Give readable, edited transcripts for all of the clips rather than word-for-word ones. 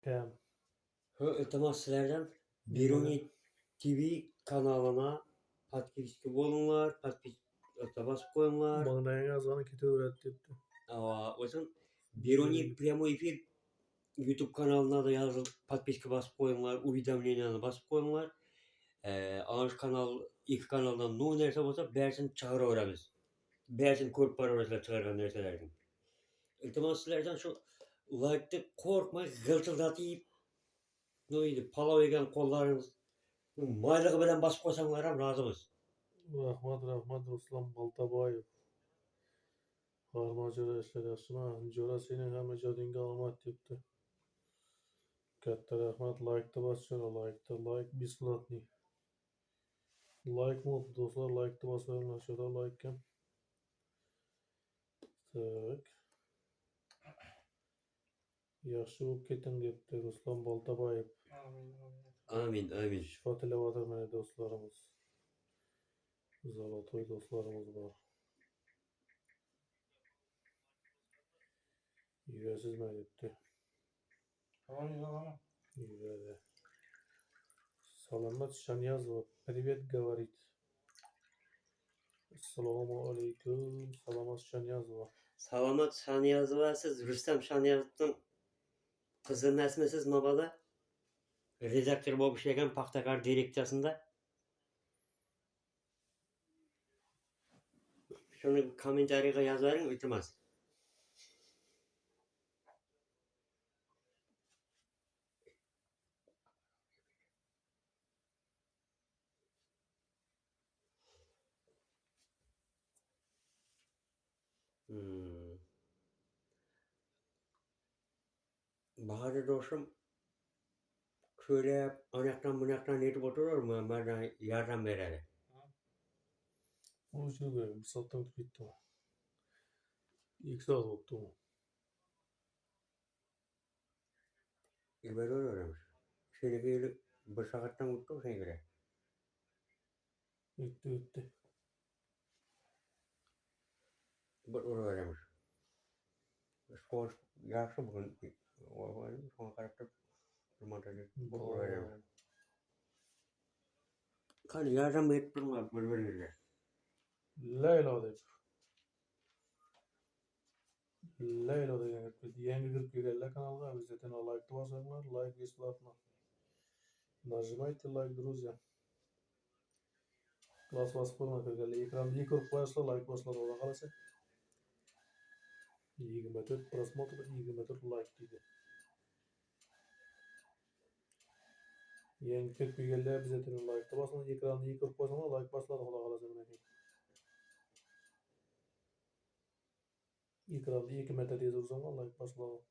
Hem. İltimas sizlerden Bilmeden. Biruni TV kanalına подписка bolunlar, подписка basıp koyunlar. Bana yazanı kete öğretti. Olsun Biruni прямой эфир YouTube kanalına da yazılıp подписка basıp koyunlar, уведомлениені basıp koyunlar. Ağaç kanal, iki kanaldan ne nerse olsa bersin çağıra öğreniriz. Bersin körüp bararızlar çağırgan nerselerden. İltimas sizlerden şu like'ты korkmay gıltıldatıp neydi palav yegen kollarınız maylығы bilen basıp koysanlar ham razımız. Rahmat Ruslan Baltabayev. Harmacıra işler yaşına. Jora senin hem jadinga almat depti. Katta rahmat like'ta basıyor. Like besplatный. Like mı dostlar? Like'ta basıyorum aşağıda like hem. Tak. Yaxşı bo'lib keting debdi Ruslan Baltabayev. Amin. Şifa tilavatır mene dostlarımız. Zalotoy dostlarımız var. Yüresiz mi debdi? Yüredi. Salamat Shanyazova. Привет говорит. Assalomu alaykum. Salamat Shanyazova. Salamat Şaniyazova, siz Rüstem Şaniyazov'un kızı emasmisiz Mabada? Redaktör bo'lib ishlagan Paxtakor direksiyasida. Shuni kommentariyaga yozavering, iltimos. Bahadır do'stim, ko'ylab, anaqdan bunaqdan netib o'tirarmi, mendan yordam beradi. O için böyle bir saatten bitti o. 2 saat oldu o. Beraveramiz. Seniki bir soatdan o'tdi seniki. Öttü. Bir uraveramiz. Spor yaxshi bugun. So'ng qarab turib, bir uraveramiz. Qani yordam berib turma bir-biringizga. Leyla deb. Leyla degan gap. Yangi kirib kelganlar kanalga обязательно like'ni bosinglar. Like бесплатно. Нажимайте like, друзья. Класс basıp koyma kirganlar. Ekranda iyi ko'rib qo'yasizlar, like bosinglar Xudo qalasa. 24 просмотр, 24 like deydi. Yangi kirib kelganlar обязательно like'ni bosinglar. Ekranda iyi ko'rib qo'ysanglar, like bosinglar Xudo qalasa meneki. Ekranda 2 marta tez ursanglar, like bosinglar.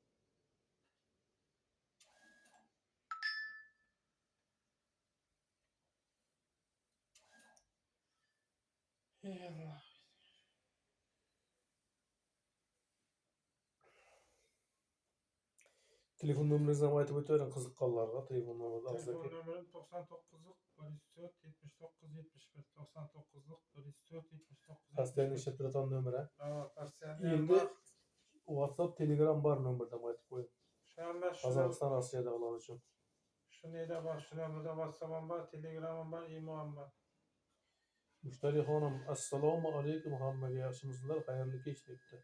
Telefon nömrenizni ham aytib o'tavering qiziqqanlarga. Telefon nomerni Telefon nömrüm 99'luk 104 79 71 99'luk 104 79 Postoyanно ishlab turadigan nomer. Postoyanno Endi WhatsApp, Telegram bor nomerda aytib qo'ying. Qozog'iston, Rossiyadagilar uchun. Shunday bor, shularda WhatsApp'im bor, Telegram'im bor, imo'm bor. Mushtari xonim, assalomu alaykum hammaga, yaxshimisizlar? Xayrli kech debdi.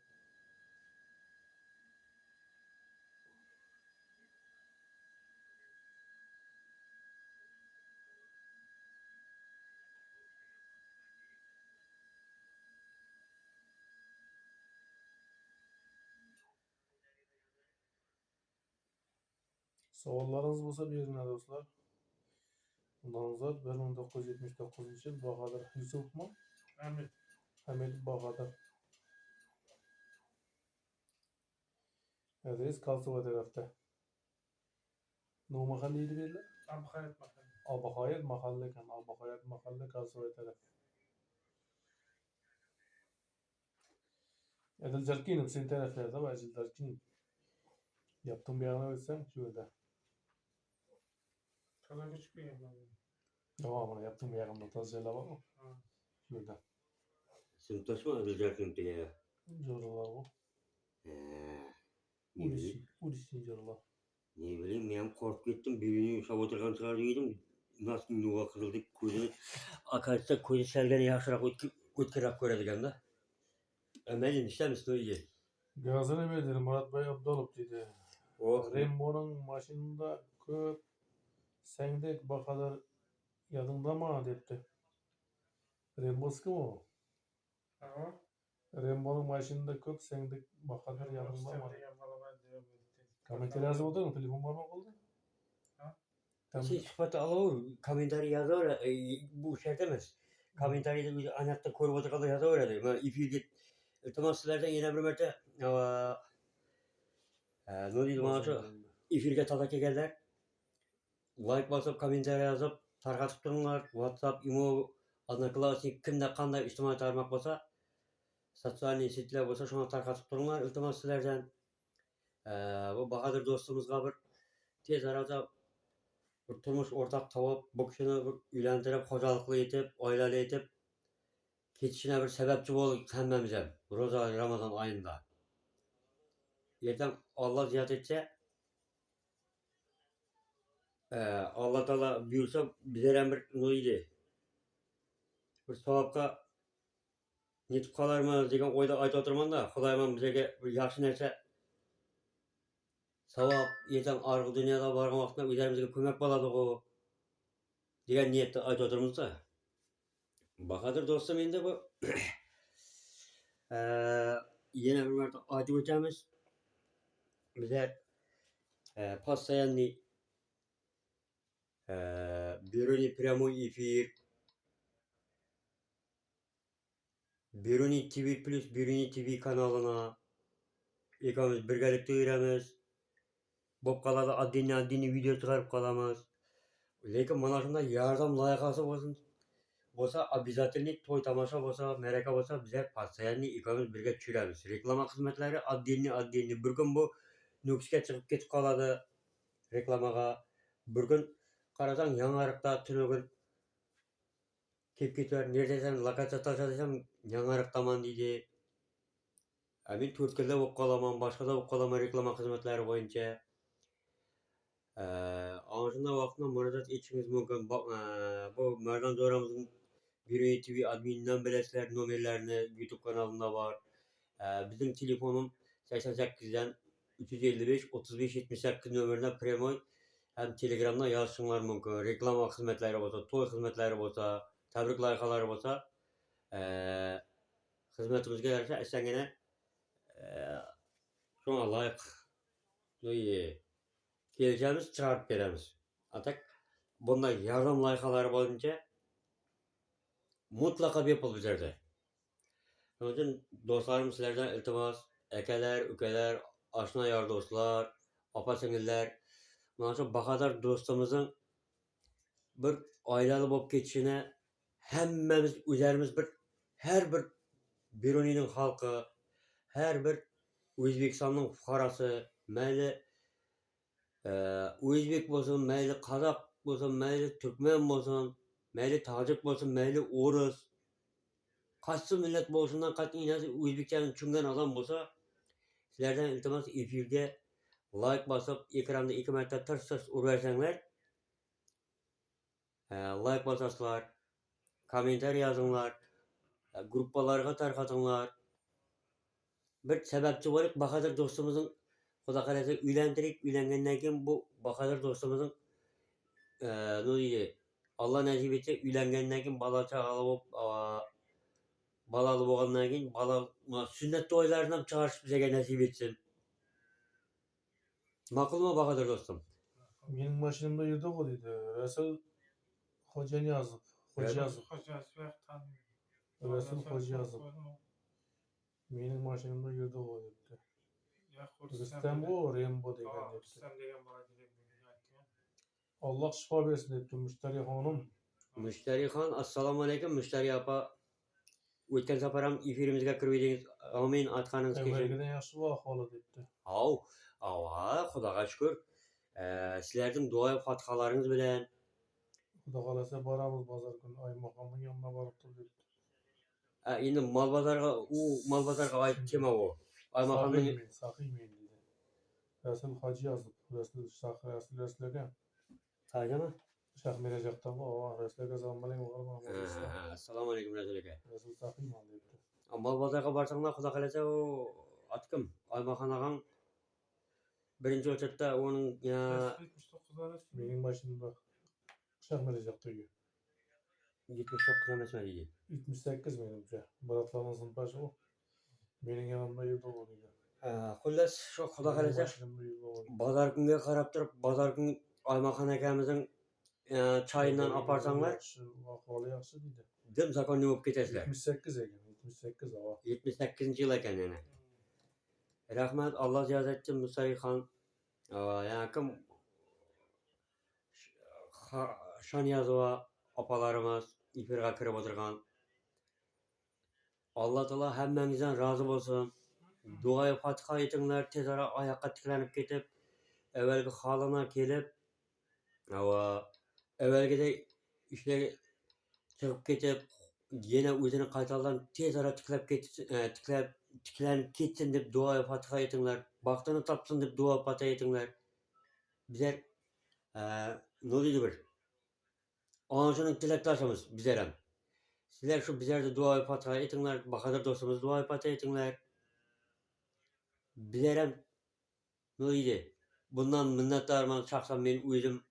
Savollaringiz bo'lsa beringlar do'stlar. Nomzod 1979-yil Bahodir Yusufmi? Hamid Bahodir. Adres Kalsova tarafda. Nima qanday edi berlar? Abuhayat mahalla ekan. Abuhayat mahalla Kalsova taraf. Adil Jarkinov sen taraflarda va Adil Jarkinov. Yaptım bir yana ötsem şurada. Kadar küçük bir yer var. Tamam, yaptım bir yanımda tazıyla var mı? Şurada. Sintoshmi o'zgartirib Joralar bu. Ulisin joralar. Ne bileyim ben korkup gittim. Birini yuşap oturgan çıkar dedim. Nasıl nuga kırıldı gözünü. Akarsa gözü selgene yaşarak ötkürek göredigen da. Ömer'in işte misin o iyi. Gazını verdi Murat Bey Abdalov dedi. Oh. Rembo'nun maşininde köp sendek bakadar yadında mı depti. Rembo'su kim o? Ama Rembo'nun maşininde köp sendek bakadar yadında mı? Komentar yazıp otur mu? Telefon parmak oldu. Şey sıfatı alıver. Komentari yazar. Bu şey demez. Komentari de anahtar korup oturgalı yazar öyle. Ben ipi git. İltimas sizlerden yine bir merte. Ne diyeyim ağaçı? İfirge tadak gelirler. Like basıp, komentar yazıp, tarqatıp durunglar. WhatsApp, imo, Одноклассник, kimde qanday ijtimoiy tarmoq bo'lsa, sotsialniy sitlar bo'lsa, shuni tarqatib turinglar. Iltimos sizlardan bu Bahodir do'stimizga bir tez arada bir turmush o'rtoq topib, bu kishini bir uylantirib, xo'jalikli etib, oilali etib ketishine bir sababchi bo'ling hammamiz ham. Ro'za Ramazon oyida. Ertaga Alloh ziyod etsa, Alloh taolo buyursa, bizlar ham bir nima bir savobga yetib qolarmiz degan o'yda aytib o'tirman-da. Xudoyim bizlarga bir yaxshi narsa savob ertaga arg'i dunyoda borgan vaqtda o'zlarimizga ko'mak bo'ladi-ku degan niyatda aytib o'tirmiz-da. Bahodir do'stim endi bu yana bir marta aytib o'tamiz. Bizlar постоянный Beruniy прямой эфир, Beruniy TV plus Beruniy TV kanalına ikimiz birgalikda yuramiz. Bo'p qoladi отдельный video chiqarib qolamiz. Lekin mana shunday yordam loyihasi bo'lsa обязательный to'y tomosha bo'lsa, ma'raka bo'lsa bizlar постоянный ikimiz birga tushiramiz. Reklama xizmatlari отдельный bir kun bu Nukusga chiqib ketib qoladi reklamaga. Bir kun qarasang Yangiariqda tunugun kelib ketar. Neredesan lokatsiya tasha desam Yangiariqdaman deydi. Men To'rtko'lda bo'lib qolaman, boshqada bo'lib qolaman reklama xizmatlari bo'yicha. Ana shunday vaqtda murojaat etishingiz mumkin. Bu Mardan Zo'ramizning Beruniy TV adminidan bilasizlar, nomerlarini YouTube kanalında var. Bizim telefonum 88'den 355 35 78 nömrüne premoy hem Telegram'da yazsınlar mümkün. Reklama hizmetleri olsa, toy hizmetleri olsa, tebrik layıkaları olsa hizmetimizge yarışa esen gene şuna layık geleceğimiz çıkarıp veremiz. Atak bunda yardım layıkaları olunca mutlaka bir yapıl bizlerde. Onun için dostlarım sizlerden iltimas, ekeler, ükeler, aşina yar dostlar, apa singiller, nasıl Bahodir dostumuzun bir aileli bolup ketişine hemmemiz üzerimiz her bir Beruniyning halkı, her bir O'zbekistonning fuqarosi, mayli o'zbek bo'lsin, mayli qozoq bo'lsin, mayli turkman bo'lsin, mayli tojik bo'lsin, mayli o'ris, qaysi millat bo'lishundan qat'iy nazar o'zbekchani tushungan odam bo'lsa, sizlardan iltimos efirga like bosib, ekranda 2 marta tirs urversanglar, like bosasizlar, komentar yozinglar, gruppalarga tarqatinglar. Bir sababchi bo'lib Bahodir do'stimizning Xudo xolasa uylantirib, uylangandan keyin bu Bahodir do'stimizning ne deydi? Allah nasip etse uylangandan keyin bola chaqali bo'lib, balalı bo'lgandan keyin sünnet to'ylaridan chiqarish bizga nasib etsin. Ma'qulmi Bahodir do'stim? Mening mashinamda yurdi o dedi. Rasul Xo'janiyazov. Xo'jayazov. Rasul Xo'jayazov. Mening mashinamda yurdi o dedi. Rustam o Rembo degan dedi. Allah şifa versin dedi Müşteri Hanım. Müşteri Xon, assalomu alaykum Müşteri apa. O'tgan safar ham efirimizga kirib edingiz. Amin aytganingiz kelsin. Evvelgiden yaxshi ahvoli dedi. Xudoga shukr. Sizlarning duo va fatihalaringiz bilan Xudo xolasa boramiz bozor kuni Aymoqamning yonuna borib tur dedi. endi mol bozorga oid tema bu. Aymoqamning Saqiy men dedi. Rasul Xo'jayazov. Resul Şah Resul Sadece mi? Şah Miracak'tan o Resul kazanmalıyım var mı? Assalamu alaikum Resul Aka. Resul Şah'ın mı deyipti. Mal bazarga barsaňlar Huda kalasa o atkym Almahan agam birinci ölçekte onun ya 79'lar üstü. Benim başımda Şah Miracak'ta gibi. 79 emes mi diýdi? 78 menimce. Muratlarımızın başı o. Benim yanımda yılda oluyor. Hullas şu Huda kalasa Başımda yılda oluyor. bazar günge karap durup bazar gün Almahan akamyzyň çayından aparsaňlar Vakvalı yaxşı deydi. dim zakon olup ketesler. 78 egen. 78 hava. 78-nji ýyl eken ene. Rahmat Allah ziyad etsin Musaý han. Yani kim Şanyazowa apalarymız ifirga kirip oturgan. Allah Taala hemmeňizden razı bolsun. Dua-y Fatiha etiňler, tez ara ayakka tiklenip ketip, evvelki halına kelip, evvelgide işleri çıkıp ketip, yine özüni gaýtadan tez ara tiklenip ketsin dep dua-y Fatiha etiňler, bagtyny tapsyn dep dua Fatiha etiňler. Bizler ne diýdi bir? Anşanyň tilekdaşymız bizlerem. Sizler şu bizlerde dua-y Fatiha etiňler, bakadyr dostumuz dua-y Fatiha etiňler. Bizlerem ne diýdi? Bundan minnetdarman şahsan men özüm.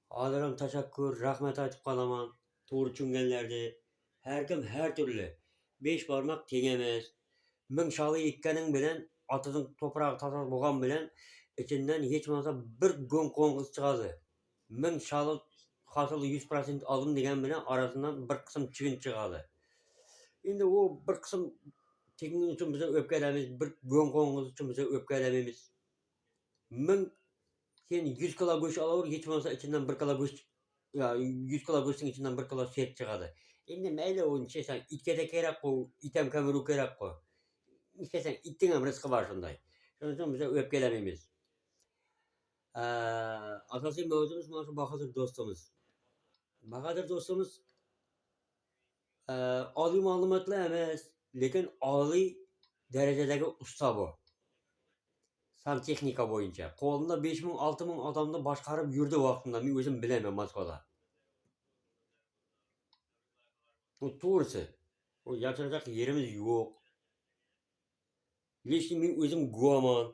Hazyram teşekkür, rahmet aýtyp galaman. Toğry düşüngenlerdi. Her kim her türlü. 5 barmak teň emes. Min şaly ikkeniň bilen atyzyň topragy tata bolgan bilen içinden hiç bolmasa bir gün koňguz çykady. Min şaly hasyly 100% aldım degen bilen arasyndan bir kysym çigin çykady. Indi o bir kysym çigin üçin bize öpkelemiz, bir gün koňguz üçin bize öpkelememiz. Min sen 100 kilo göç alabyr, hiç bolmasa içinden 1 kilo göç, ya 100 kilo göçüň içinden 1 kilo süýet çykady. Indi meýle onu çeýsen, itke de kerek go, item kömürü kerek go. İstesen ittiň hem rızky bar şunday. Şonuň üçin bize öpkelememiz. Asasy mövzumuz mana şu Bahadır dostumuz. Bahadır dostumuz aly maglumatly emes, lekin aly derejedegi usta bu. Santexnika boýunça. Kolunda 5000 6000 adamdy başgaryp ýürdi wagtynda, men özüm bilemem Moskvada. O toğrusy. O ýaşajak yerimiz ýok. Lekin men özüm guwaman.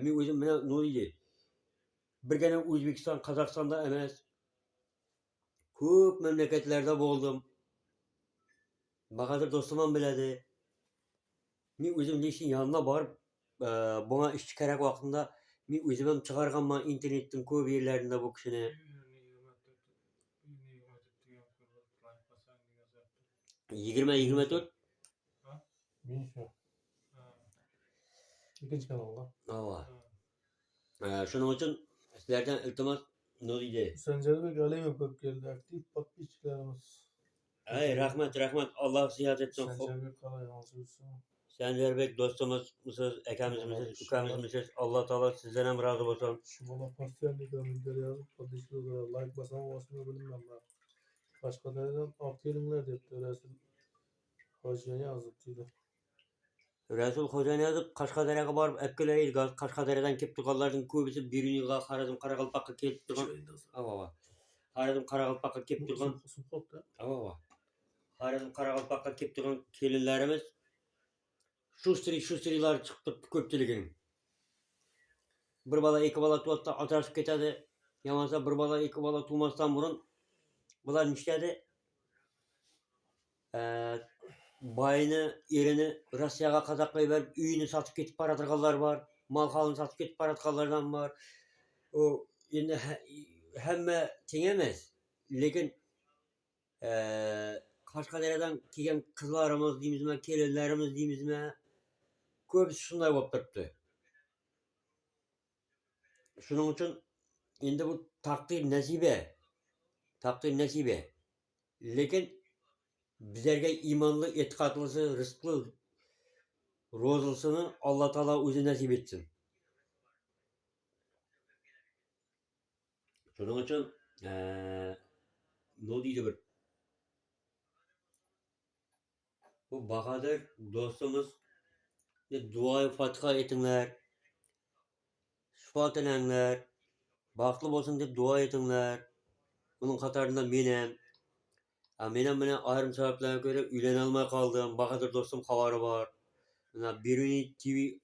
Men özüm bilen ne diýdi? Bir gene Özbekistan, Kazakstanda emes. Köp memleketlerde boldum. Bahadır dostumam biledi. Men özüm lekin ýanyna baryp bana iş kerek wagtynda men özümem çygarganman internetden köp ýerlerinde bu kişini. 20-24 Min şu. İkinci kanalda. Awa. Şonuň üçin sizlerden iltimas ne diýdi? Sencerbek Aliyev köp geldi. Aktif patbiçilerimiz. Rahmet Allah ziyad etsin. Sencerbek Aliyev ansızsın. Sencerbek dostumuz mısınız, ekemiz misiniz, ükemiz misiniz? Allah Taala sizden hem razı bolsun. Şu bana pastiyenli görüntüleri yazıp patbiçilerine like basan olmasını bilmem ben. Başka dereden alt gelinler deyip de Resul Hacı'ya yazıp dedi. Resul Hoca'n yazıp Kaşgadar'a barıp epkeleýdi. Kaşgadar'dan kep turganlaryň köbüsi Biruniga, Harazm Karagalpakka kelip turgan. Awa. Harazm Karagalpakka kep turgan. Awa. Harazm Karagalpakka kep turgan kelinlerimiz şustrilar çykyp köpçüligin. Bir bala, iki bala tuwatda ajraşyp ketedi. Ýamansa bir bala, iki bala tuwmasdan burun bular nişledi? Bayını, erini Russiyaga kazaklaýy berip üýüni satyp ketip baradyrganlar bar. Mal-halyny satyp ketip baradyrganlardan bar. O endi hemme teň emes. Lekin Kaşgadar'dan kelgen kızlarymyz diýmizmi, kelinlerimiz diýmizmi? Köpüsi şunday bolup turupdy. Şonuň üçin endi bu takdir nesibe. Lekin bizlerge imanlı, etikadlısı, rızklı, rozulsyny Allah Taala özü nasip etsin. Şonuň üçin ne diýdi bir? Bu Bahadır dostumuz dua-y Fatiha etiňler. sıfat edenler, baklı olsun diye dua edenler, bunun katarında menem. Menem bilen ayrım sebeplerine göre ülen almaya kaldım. Bakadır dostum havarı var. Biruni TV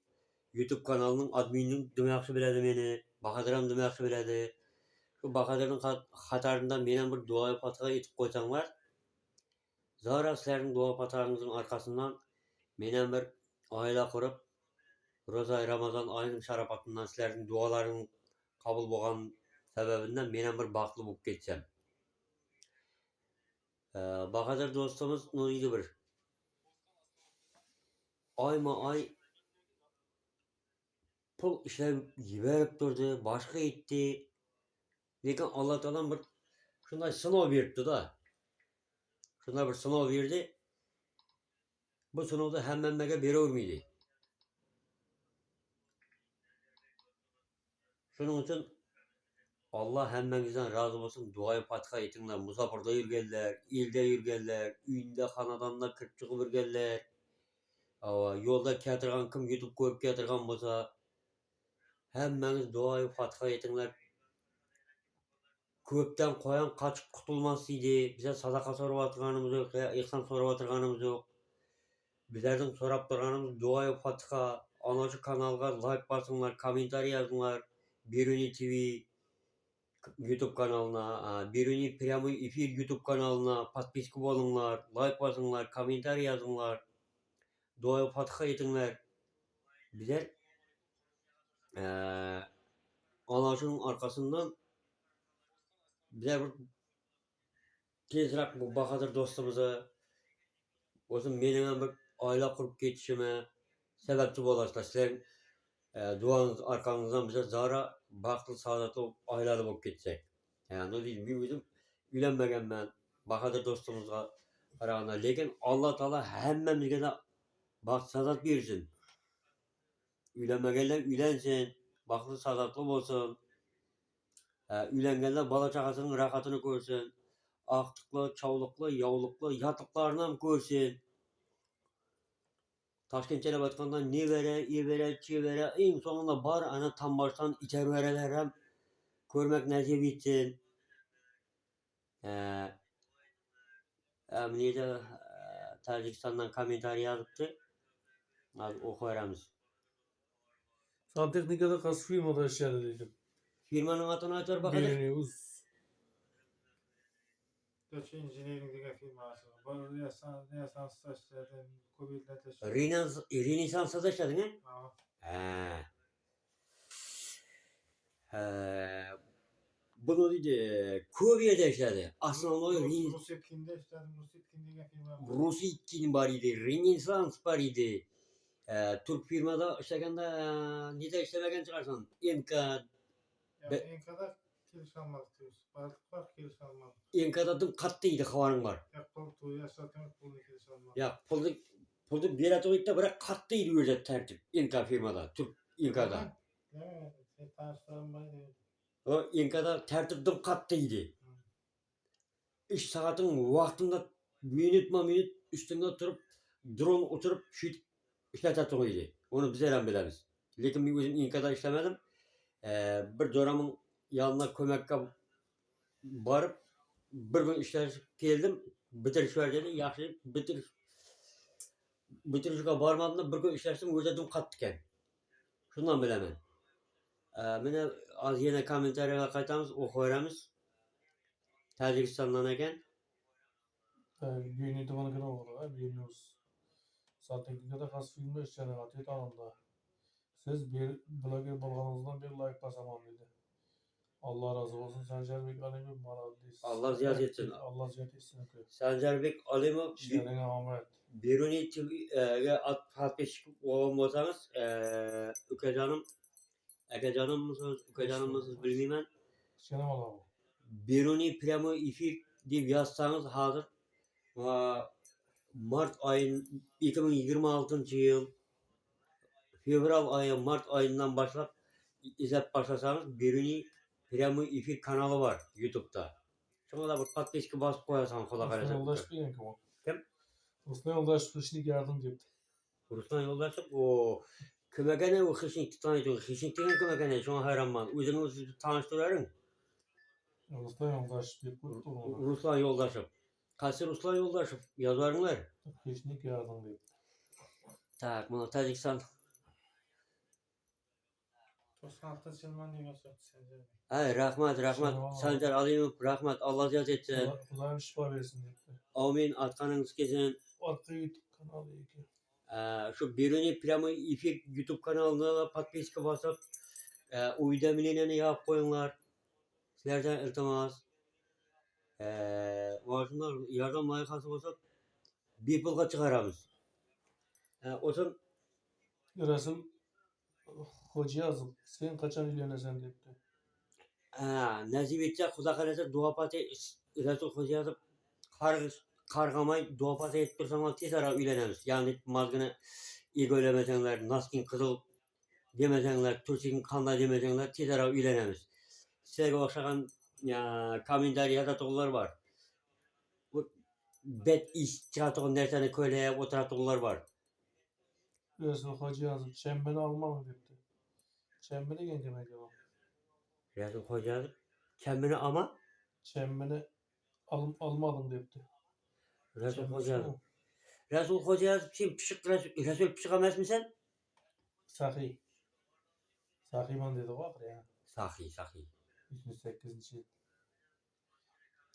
YouTube kanalının admininin demekçi biledi beni. Bakadırım demekçi biledi. Şu Bakadır'ın katarında menem bir dua patığa etip koysanlar. Zara sizlerin dua patağınızın arkasından menem bir aile kurup Roza Ramazan ayının şarafatından sizlerin duaların kabul bolgan sebebinden menem bir baklı bulup geçsem. Bakadır dostumuz neydi bir? Ayma ay pul işlep yiberip durdu, başka gitti. Lekin Allah Teala bir şunday sınav beripdi da. Şunday bir sınav berdi. Bu sınavda hemmemmege berevermeydi. Şunun için Allah hemmemizden razı olsun. Duayı patka etinler. Musafirda yürgeller, ilde yürgeller, üyünde hanadanla kırk çıkıp yürgeller. Yolda ketirgan kim YouTube koyup ketirgan bolsa hemmeniz duayı patka etinler. Köpten koyan kaçıp kutulmaz idi. Bize sadaka sorup atırganımız yok, ihsan sorup atırganımız yok. Bizlerden sorap durganımız duayı patka. Anaşı kanalga like basınlar, komentari yazınlar. Biruni TV YouTube kanalına, Biruni Prямой Efir YouTube kanalına подписка bolunlar, like basınlar, komentari yazınlar. Duayı patka etinler. Bizler anaşının arkasından bizler bir tezrak bu Bahadır dostumuza olsun menemen bir aile kurup geçişime sebepçi bolasızlar. Sizlerin duanız arkanızdan bize zara baklı saadatlı aileler bulup geçecek. Yani o değil. Bir bizim ülenmegen ben Bahadır dostumuzga arağına. Lekin Allah Teala hemmemizge de bak saadat versin. Ülenmegenler ülensin. Baklı saadatlı olsun. Ülengenler bala çakasının rahatını görsün. Aktıklı, çavluklu, yavluklu yatıklarından görsün. Taşkentçele batkandan ne vere, iyi vere, çi vere, en sonunda bar ana tam baştan içer vereler hem görmek nasip etsin. Neydi Tacikistan'dan komentari yazıptı. Az okuyoruz. Santexnika'da kas firmada işledi dedim. Firmanın adını açar bakalım. Biriniz Dutch Engineering degan firması. Bu Rönesans taşlardan Kubil'de taşlar. Rönesans'ta da işledin he? Ha. Bunu dedi, Kore'de işledi. Aslında o Rusipkin'de işledim. Rusipkin degan firma. Rusitkin var idi, Rönesans var idi. Türk firmada işlegende nide işlemegen çıkarsın. Enka, En kadar keliş almadık diyoruz. Balık var keliş almadık. Enka'da dım kattıydı havarın var. Yakpol tuğu yaşatmak bunu keliş almadık. Ya puldu bir atoyda bırak kattıydı öyle tertip. Enka firmada, Türk Enka'da. Evet. Tanışlarım var diyor. O Enka'da tertip dım kattıydı. İş saatin vaktinde minut üstünde oturup drone oturup işletetiydi. Onu biz eren biliriz. Lekin ben özüm Enka'da işlemedim. Bir dönemin yanına kömekle barıp bir gün işler geldim. Bitiriş ver dedi. Yaxşı bitirişe barmadım da bir gün işlersem özledim kattıken. Şundan bilemen. Mene az yine komentariye kaytamiz, okuyoruz. Tacikistan'dan eken. Biriniz bana kadar var. Biriniz Santexnika'da kas firmada işledi. Atet anında. Siz bir blogger bolganınızdan bir like basamam dedi. Allah razı olsun. Sancar Bek Alemov maradis. Allah ziyade etsin. Allah ziyade etsin. Sancar Alemov İşlerine Ahmet. Biruni TV'ye atpeşik olsanız Ökecanım mısınız bilmem. İşlerine Allah'ım. Biruni Prямой Efir diye yazsanız hazır. Mart ayın 2026 yıl Fevral ayı Mart ayından başlayıp izlep başlasanız Biruni Prямой Efir kanalı var YouTube'da. Şuna da bir подписка basıp koyarsan kola Ruslan kalacak. yoldaş bir yanki o. Kim? Ruslan yoldaş kışını yardım dedi. Ruslan yoldaşım o Kümekene o Hişink tanıydı. Hişink degen kümekene şuna hayranman. Özünüz tanıştırarın. Ruslan yoldaş bir kurttu ona. Ruslan Yoldaşov. Qaysi Ruslan Yoldaşov yazarыңlar. Hiçlik yardım deyip. Tak, mana Tojikiston. To'sqanliqda Jilman degan so'z sende. Ay, rahmat. Sağ ol. Sancar Alimov, rahmat. Allah razı etsin. Ulan şifa versin deyip. Amin. Atkanınız kesin. Arka YouTube kanalı iki. Şu birini prямой efir YouTube kanalına подписка basıp уведомлениeni yapıp koyunlar. Sizlerden iltimas. Varsınlar yardım layıkası olsa bir pulga çıkaramız. Olsun Resul hoca yazıp sen kaçan ilgilenesen deyip. nasip etse Xudo kalasa dua pati Resul Hoca yazıp kargamay dua pati etip dursanlar tez ara uylenemiz. Yani mazgını iyi söylemesenler, Naskin kızıl demesenler, Tursik'in kanla demesenler tez ara uylenemiz. Size okşayan komenter yazatığlar var. Bu bet iş çıkartığın dersene köyleye oturatığlar var. Resul hoca yazıp çembeni almam deyip. Çembeni genceme devam. Resul Hoca yazıp kendini ama Çembeni almadım deyip. Resul Hoca yazıp. Resul Hoca yazıp sen pişik Resul pişik emez misin? Sahi. Sahiman dedi var ya. Sahi. 108.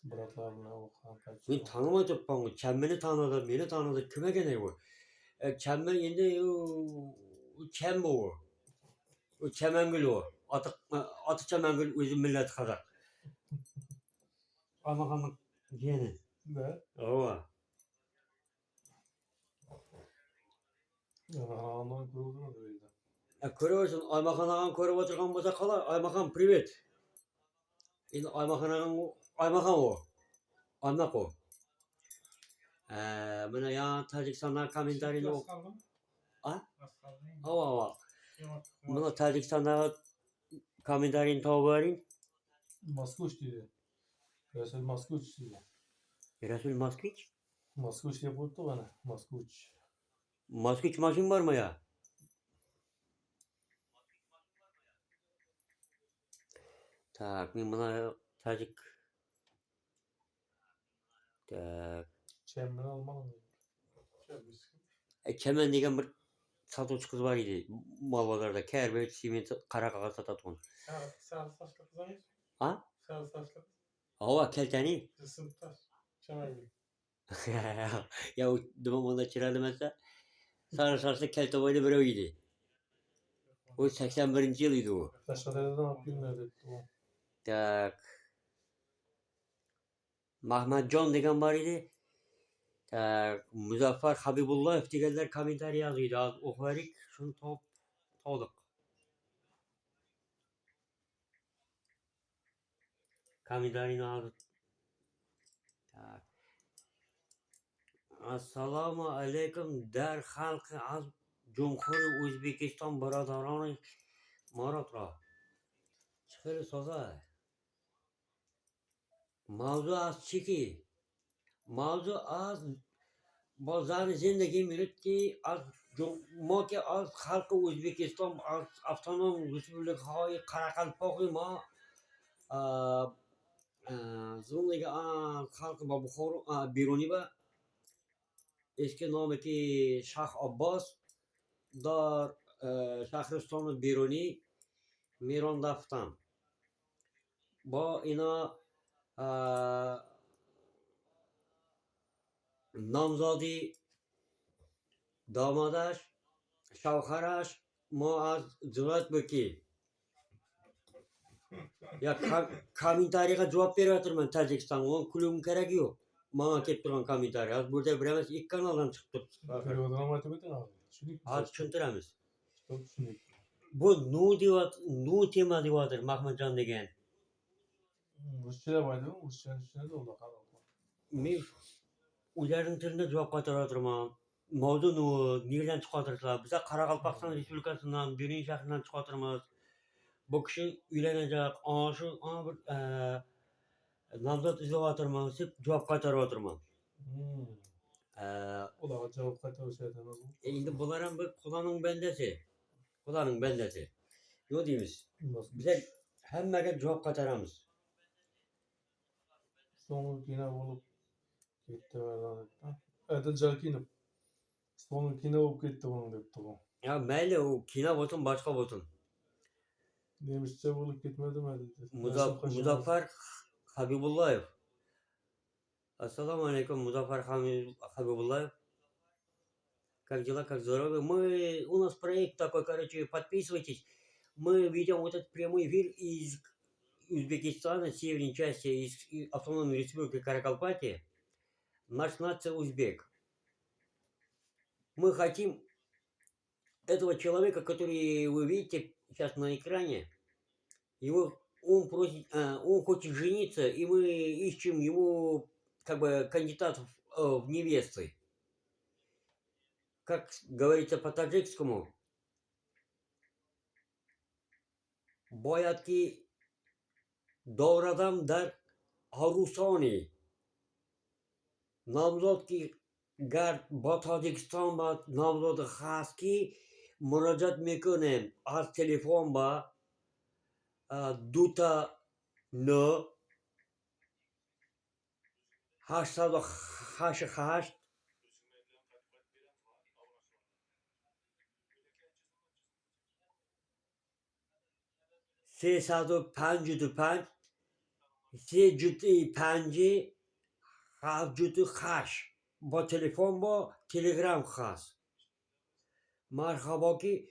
Bıraklarına okan kaç. Ben tanımadım bana. Kendini tanıdı, beni tanıdı. Kime gene bu? Kemen yine kem o. O Kemengül o. Atı Kemengül özü millet kadar. Ama yine. Ne? Ova. Yani anlamı kurulduğunu da öyle. Görüyorsun Aymakan ağam körüp oturgan bolsa kala Aymakan privet. Endi Aymakan ağam Aymakan o. Aymak o. Mana ya Tojikistondan kommentariyni o. Ava. Mana Tojikistonda kommentariyni topib oling. Moskvich dedi. Resul Moskvich dedi. Resul Moskvich. Moskvich diye buldu bana. Moskvich. Moskvich mashin bormi ya? Tak, men mana Tojik. Tak. Çembeni almadım dedi. Kemen degan bir satuvchi qiz bor edi. Mol bozorda karbet, sement, qara qog'oz sotadigan. Sarı saçlı kız hayır. Ha? Sarı saçlı kız. Ava keltani. Sınıftaş. Çemen Ya o dumanda chiradimasa sarı saçlı kelta boyli birov edi. O 81 yil edi u. Taşrade'den yapayım dedi. Tak. Mahmadjon degan bor edi. Tak, Muzaffar Habibullayev deganlar kommentariy yozdi. Az o'qiylik, shuni topdik. Kommentariyni hozir. Tak. Assalomu alaykum dar xalqi az Jumhuriy O'zbekiston birodaroni Marotro. Chiqili so'za. Mavzu az chiki. Mavzu az bozan zindagi milki az moki az xalqi O'zbekiston az avtonom respublikahoy Qoraqalpoq ma zindagi az xalqi Buxoro Beruniy va eski nomi ki Shah Abbos dar Shahristoni Beruniy Mirondaftan. Ba ina namzadi damadash shavharash ma az Cumhuriyet Beki. Ya kommentariyga javob beryapman Tojikistonga. Onun kulum keragi yo'q. Bana kelib turgan kommentariy. Az burada bir emas ikki kanaldan chiqib turibdi. Perioddan aytib o'ting abi. Tushundik. Hozir tushuntiramiz. Tushundik. Bu nu tema deyotir Mahmadjon degan. Ruschalab aytdim. Ruschani tushunadi ular qaror. Men ularning tilida javob qaytarayotirman. Mavzu nerdan chiqartirdilar? Biz Qoraqalpog'iston Respublikasidan, Beruniy shahridan chiqartiramiz. Bu kishi uylanajak. Shu bir nomzod izlayotirman deb javob qaytarayotirman. Ularga javob qaytarishadi. Endi bular ham bir Xudoning bandasi. Xudoning bandasi. Nima deymiz? Bilmasın. Bizlar hammaga javob qaytaramiz. So'nggi kino bo'lib ketdi Mardonlikdan. Adil Jakinov. So'nggi kino bo'lib ketdi buning debdi u. Ya mayli u kino bo'lsin, boshqa bo'lsin. Nemischa bo'lib ketmadimi deydi. Muzaffar Habibullayev. Assalomu alaykum, Muzaffar Habibullayev. Как дела, как здоровье? У нас проект такой, короче, подписывайтесь. Мы ведем вот этот прямой эфир из Узбекистана, северной части, из автономной республики Каракалпатия. Наш нация узбек. Мы хотим этого человека, который вы видите сейчас на экране, он просит, он хочет жениться, и мы ищем ему как бы кандидатов в невесты. Как говорится по-таджикскому, boyatki davradan dar arusoni nomzod ki gar با تاجیکستان با نامزد هست که مراجعت میکنیم از تلفن با 2 888 355 3 7 با تلفن با تلگرام هست. مرحبا که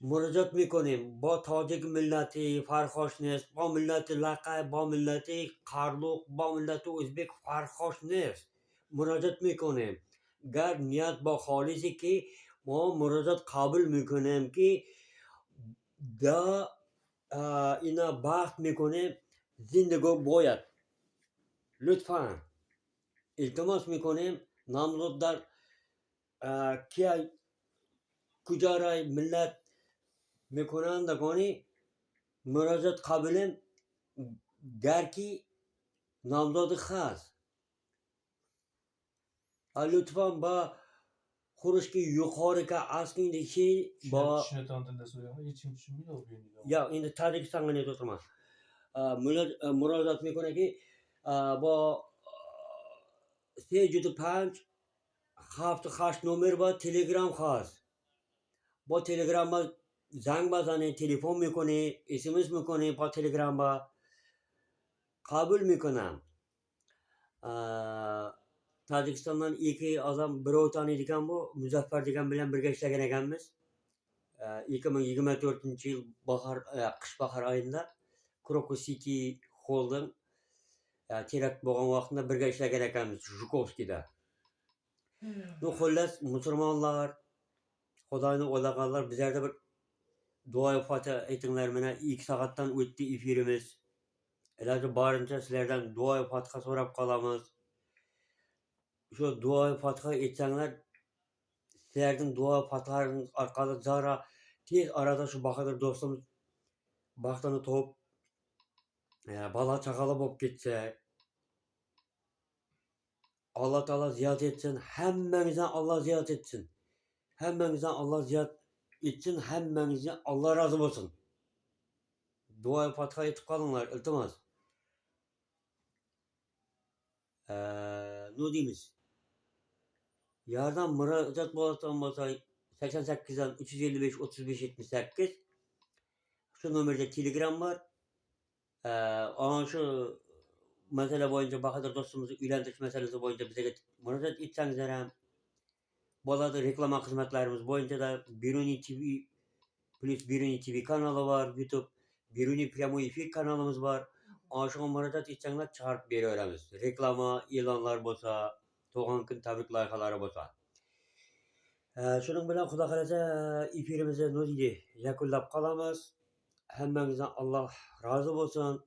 مراجعت میکنیم با تاجیک ملتی فرخوش نیست، با ملت لقه، با ملت قرلوق، با ملت ازبک فرخوش نیست. مراجعت میکنیم. گر نیت با خالصی که ما مراجعت قابل میکنیم که دا اینا بحث میکنیم زندگی باید. لطفاً التماس میکنیم نامزدlar که کجا رای ملت میکنند دکانی مراجعت قابلیم گر کی نامزد خاص لطفاً با خورشکی yukarı که aslında şey با Şinetan dilde söylüyor. İçim düşünmüyor o benim. ya indi Tacikistan'a ne oturma müracaat میکنه که با 355 7 نمر با تلگرام خواست با تلگرام با زنگ بزنه تلفن میکنه اسمس میکنه با تلگرام با قبول میکنم Tacikistan'dan iki adam birov tanıydigan bu Muzaffar degan bilan birga ishlagan ekanmiz 2024 yıl kış bahar ayında Crocus City Hold'un terakt bo'lgan vaqtida birga ishlagan ekanmiz Jukovskida. Bu xullas musulmonlar Xudoyni o'ylaganlar bizlarda bir duoyi fotiha aytinglar mana 2 soatdan o'tdi efirimiz. Iloji boricha sizlardan duoyi fotiha so'rab qolamiz. Shu duoyi fotiha aytsanglar sizlarning duoyi fotihalarınız orqali zora tez arada shu Bahodir do'stimiz baxtini topib bala chaqali bo'lib ketsa Allah Teala ziyaret etsin. Hemmenizden Allah ziyaret etsin. Hemmenizden Allah ziyaret etsin. Hemmenizden Allah razı olsun. Dua-i Fatiha etip kalınlar. İltimas. Ne diyemiz? Yardan müracaat boğazdan olsa 88'den 355 35 78 şu numerde telegram var. Ama şu mesele boyunca Bahadır dostumuzu üylendiriş meselesi boyunca bize müracaat etseniz hem Boladı reklama hizmetlerimiz boyunca da Biruni TV plus Biruni TV kanalı var. YouTube Biruni Primo efir kanalımız var. Aşağı müracaat etseniz çağırıp veriyoruz. Reklama, ilanlar bolsa, Doğan gün tabrik layıkaları bolsa. Şunun bilen Xudo kalasa efirimize ne deydi? Yakullap kalamız. Hemmenizden Allah razı olsun.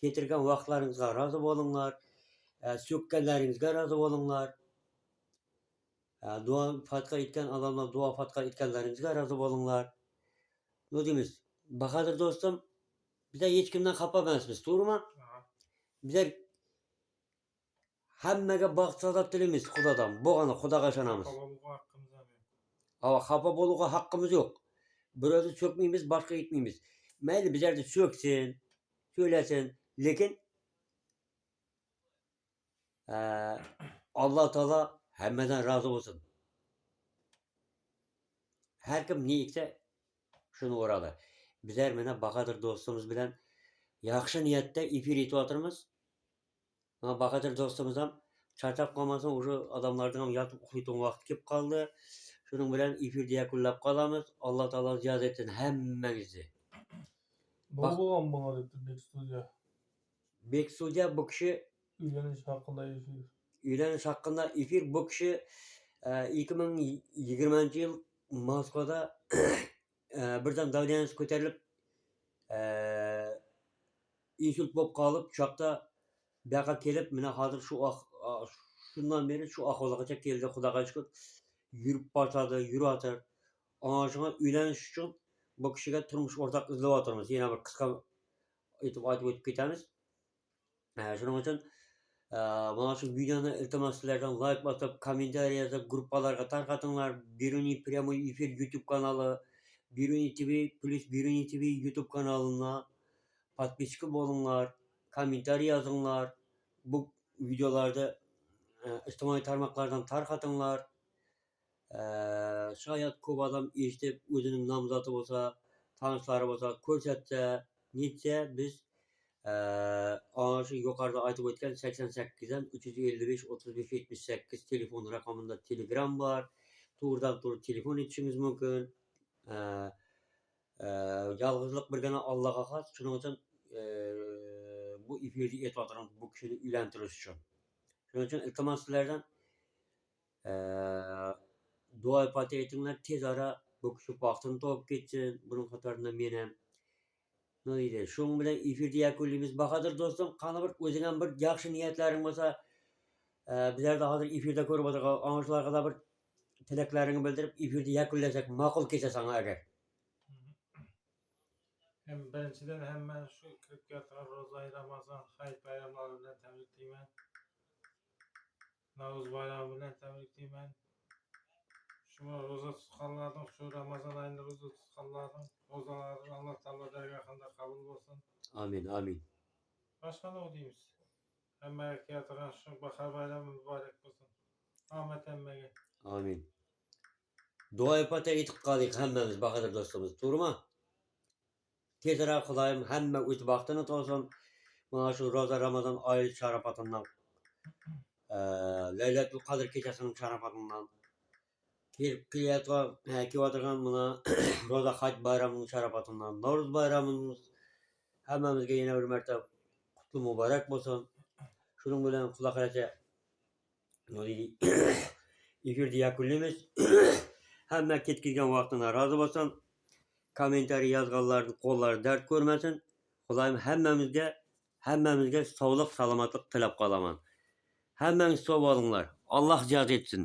Getirgen vakitlarinizga razı bolunlar. Sökkenleringizge razı bolunlar. Dua fatka etken adamlar dua fatka etkenleringizge razı bolunlar. Ne deyimiz? Bahadır dostum, bize hiç kimden kapamazmız, doğru mu? Bize hemmege baksada dilimiz Xudadan. Bu ana Xudaga şanamız. Ama kapa boluğa hakkımız yok. Burası çökmeyimiz, başka gitmeyimiz. Mayli bizler de çöksün, söylesin. Lekin Allah Teala hemmeden razı olsun. Her kim ne ikse şunu uğradı. Bizler mene Bakadır dostumuz bilen yaxşı niyette efir etip atırmız. Ama Bakadır dostumuz ham çarçap kalmasın, uşu adamlardan ham yatıp uxlaytın vaqt kelip kaldı. Şunun bilen efirde yakunlap kalamız. Allah Teala ziyade etsin hemmenizi. Ne Bak- olgan bana dedi Next'de Bek Suca bu kişi üyleniş hakkında efir. Uylanish hakkında efir bu kişi 2020 yıl Moskvada birden davleniyesi ko'tarilib insult bo'lib qolib, uchoqda bu yoqqa kelib, mana hozir shundan beri shu ahvolgacha keldi, Xudoga shukr. Yurib boshladi, yurayotir. Ana shunga uylanish uchun bu kishiga turmush o'rtoq izlayapmiz. Yana bir qisqa aytib o'tib ketamiz. Shuning uchun mana shu videoni iltimos sizlardan like bosib, kommentariy yozib, gruppalarga tarqatinglar. Biruni прямой efir YouTube kanalı, Biruni TV plus Biruni TV YouTube kanalına подписчик bolunlar, kommentariy yazınlar. Bu videolarda ijtimoiy tarmoqlardan tarqatinglar. Şayet ko'p odam eshitib, o'zining nomzodi bo'lsa, tanishlari bo'lsa, ko'rsatsa, netsa biz ana shu yuqorida aytib o'tgan 88 dan 355 35 78 telefon raqamida Telegram bor. To'g'ridan to'g'ri telefon etishingiz mumkin. Yolg'izlik birgina Allohga xos. Shuning uchun bu efirni aytib bu kishini uylantirish uchun. Shuning uchun iltimos sizlardan duo fatiha aytinglar, tez ara bu kishi baxtini topib ketsin. Buning qatorida men ham ne deydi? Şunun bilen efirde yakunlaymiz. Bahadır dostum, qani bir o'zing ham bir yaxshi niyatlaring bo'lsa, bizlar da hozir efirde ko'rib o'tirgan anşularga da bir tilaklaringni bildirib efirde yakunlasak ma'qul kelsa sana agar. Hem birinchidan hamma shu kirib kelgan ro'za Ramazon hayit bayramlari bilan tabriklayman. Navro'z bayrami bilan tabriklayman. Shu ro'za tutganlarning, shu Ramazon oyida ro'za tutganlarning ro'zalari Alloh taolo dargohida qabul bo'lsin. Amin, amin. Boshqa nima deymiz? Hammaga keltirgan shu bahor bayrami muborak bo'lsin. Omad hammaga. Amin. Dua fatiha aytib qoldik hammamiz Bahadır dostumuz. To'g'rimi? Tezroq Xudoyim hamma o'z baxtini topsin. Mana shu ro'za Ramazon oyi sharofatidan, Laylatul Qadr kechasining sharofatidan kelayotgan mana ro'za haj bayramining sharofatidan, Navro'z bayramimiz hammamizga yana bir marta qutlu muborak bo'lsin. Shuning bilan Xudo xolasa efirni yakunlaymiz. Hamma ketkizgan vaqtidan rozi bo'lsin. Kommentariy yozganlarning qo'llari dard ko'rmasin. Xudoyim hammamizga sog'lik, salomatlik tilab qolaman. Hammangiz sog' bo'linglar. Alloh ijozat etsin.